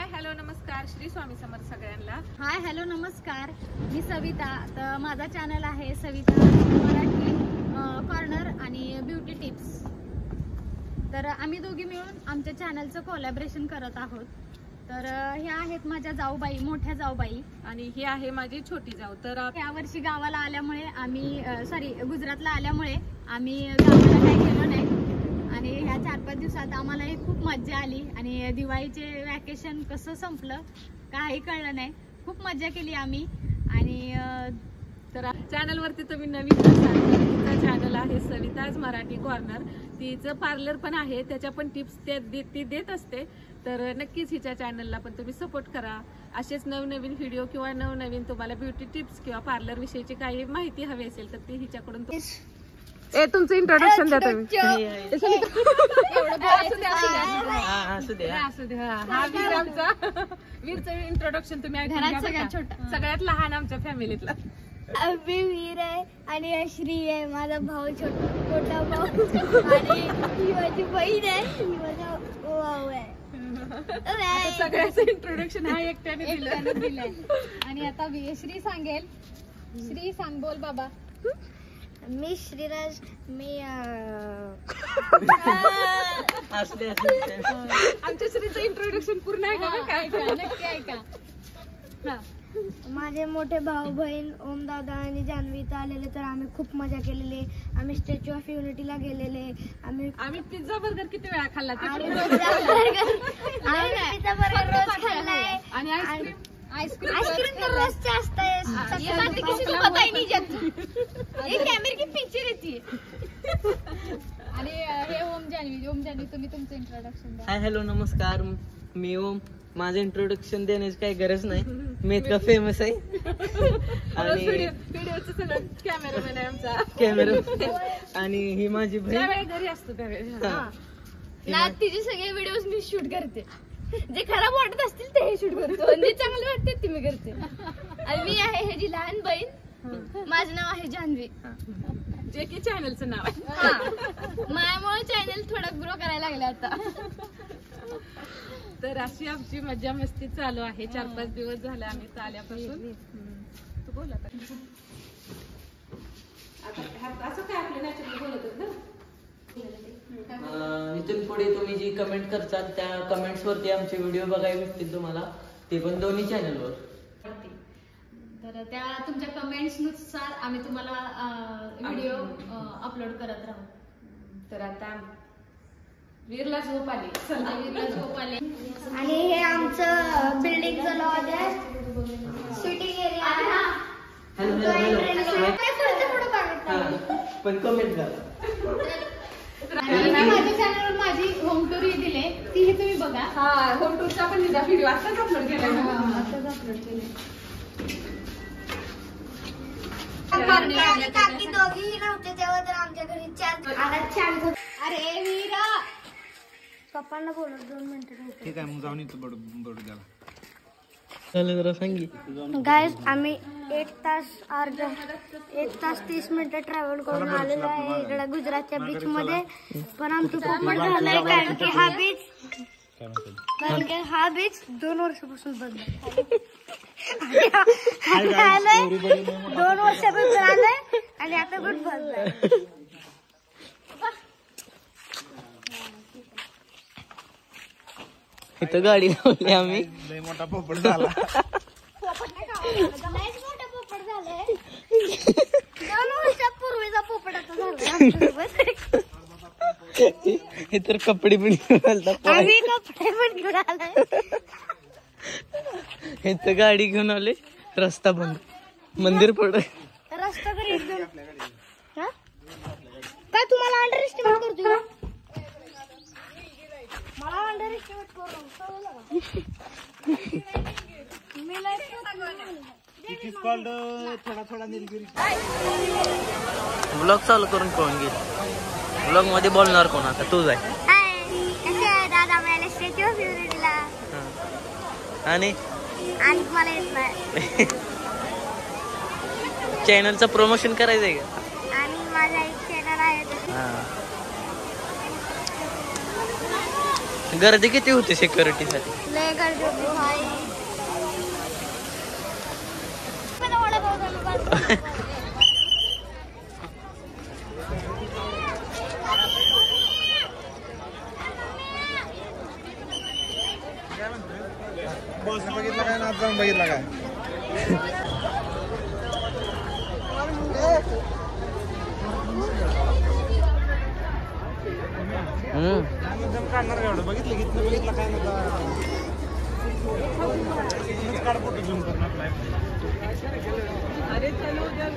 Hi hello नमस्कार, श्री स्वामी समर्थ सगळ्यांना. Hi hello नमस्कार, मी सविता. तर माझा चॅनल आहे सविता मराठी कॉर्नर आणि ब्युटी टिप्स. तर आम्ही दोघी मिळून आमच्या चॅनलचं कोलॅबरेशन करत आहोत. तर ह्या आहेत माझ्या जाऊबाई, मोठ्या जाऊबाई, आणि ही आहे माझी छोटी जाऊ. तर यावर्षी गावाला आल्यामुळे आम्ही गुजरातला आल्यामुळे आम्ही गावाला काही गेलो नाही आणि ह्या 4-5 दिवसात आम्हालाही खूप मज्जा आली. आणि दिवाळीचे वॅकेशन कसं संपलं काही कळलं नाही. खूप मज्जा केली आम्ही. आणि तर चॅनलवरती तुम्ही नवीन असाल तर तिचं चॅनल आहे सविताज मराठी कॉर्नर. तिचं पार्लर पण आहे, त्याच्या पण टिप्स ती देत असते. तर नक्कीच हिच्या चॅनलला पण तुम्ही सपोर्ट करा. असेच नवनवीन व्हिडिओ किंवा नवनवीन तुम्हाला ब्युटी टिप्स किंवा पार्लर विषयीची काही माहिती हवी असेल तर ती हिच्याकडून तुमचं इंट्रोडक्शन द्या तुम्ही. हा वीर आमचा, वीरचं इंट्रोडक्शन तुम्ही सगळ्यात लहान आमच्या फॅमिलीतला. वीर आहे आणि श्री आहे माझा भाऊ, मोठा भाऊ. आणि ही माझी बहीण आहे, ही माझा भाऊ आहे. सगळ्याचं इंट्रोडक्शन हा एकट्याने दिलंय. आणि आता श्री सांगेल. श्री सांग, बोल बाबा. मी श्रीराज. मी आमच्या श्रीचं इंट्रोडक्शन पूर्ण आहे का? काय नक्की ऐका. माझे मोठे भाऊ बहीण ओमदादा आणि जान्हवी इथं आलेले, तर आम्ही खूप मजा केलेली. आम्ही स्टॅच्यू ऑफ युनिटीला गेलेले. आम्ही पिझ्झा बर्गर किती वेळा खाल्ला रोज खाल्लाय. आणि आईस्क्रीम तर रोजचे असते. आणि हे ओम जान्हवी तुम्ही तुमचं इंट्रोडक्शन द्या. हाय हॅलो नमस्कार, मी ओम. माझं इंट्रोडक्शन देण्याची काही गरज नाही, मी इतका फेमस आहे. आणि व्हिडिओचं सगळं कॅमेरामॅन आहे आमचा. कॅमेरा. आणि ही माझी बहीण. घरी असतो त्यावेळेस तिचे सगळे व्हिडिओ मी शूट करते. जे खराब वाटत असतील ते शूट करतो, जे चांगले वाटते ते मी करते. आणि मी आहे ह्याची लहान बहीण. माझं नाव आहे जान्हवी, जे की चॅनलचं नाव आहे. माझ्यामुळे चॅनल थोडं ग्रो करायला लागलं आता. तर अशी आमची मज्जा मस्ती चालू आहे. 4-5 दिवस झाले आम्ही आल्यापासून. तू बोल आता. असं काय आपले नॅचरल बोलत ना. इथून पुढे तुम्ही जी कमेंट करताल त्या कमेंट्स वरती आमचे व्हिडिओ बघायला भेटतील तुम्हाला, ते पण दोन्ही चॅनलवर. तर त्या तुमच्या कमेंट्स नुसार आम्ही तुम्हाला व्हिडिओ अपलोड करत राहू. तर आता वीरला झोप आली. वीरला झोप आली. आणि हे आमचं बिल्डिंगचं लॉज आहे, शूटिंग एरिया आहे. पण कमेंट करा. आणि माझ्या चॅनलवर माझी होम टूर दिले, ती तुम्ही बघा. हा, होम टूरचा पण व्हिडिओ आताच अपलोड केला. आताच अपलोड केले. काकी दोघीही नव्हते तेव्हा, तर आमच्या घरी 4 अरे वीरा, पप्पांना बोलत 2 मिनिटं. ठीक आहे, मग जाऊन येतो बडू द्याला. चालेल, जरा सांगी. गाईज, आम्ही 1 तास 30 मिनिटं ट्रॅव्हल करून आलेलो आहे इकडे गुजरातच्या बीच मध्ये. पण आमचं पोपट झालंय, कारण की हा बीच 2 वर्षापासून बंद आहे. 2 वर्षापासून आलंय आणि आता पण बंद आहे. इथं गाडी लावली आम्ही. लय मोठा पोपट झाला. मोठा पोपट झालाय. 2 वर्षापूर्वीचा पोपट आता झालाय. हे तर कपडे पण घालतात. आम्ही कपडे पण घेऊन आलोय. हे तर गाडी घेऊन आले, रस्ता बंद, मंदिर पड. रस्ता तर एकदम काय तुम्हाला अंडर एस्टिमेट करतो. मला अंडर एस्टिमेट करू. थोडा निलगिरी. ब्लॉग चालू करून कोण गेली. ब्लॉग मध्ये बोलणार कोण आता? तू जाय. दादा मला स्टॅच्यू ऑफ युनिटीला. आणि मला येत नाही. चॅनलचं प्रमोशन करायचंय का? आणि माझा एक चॅनल आहे. गर्दी किती होती सिक्युरिटीसाठी? लय गर्दी होती भाई. मला वडापाव झाला. बघितलं काय ना जाऊन बघितलं काय काढणार एवढं बघितलं घेतलं बघितलं काय ना काढ फोटो झूम करणार अरे चलो उधर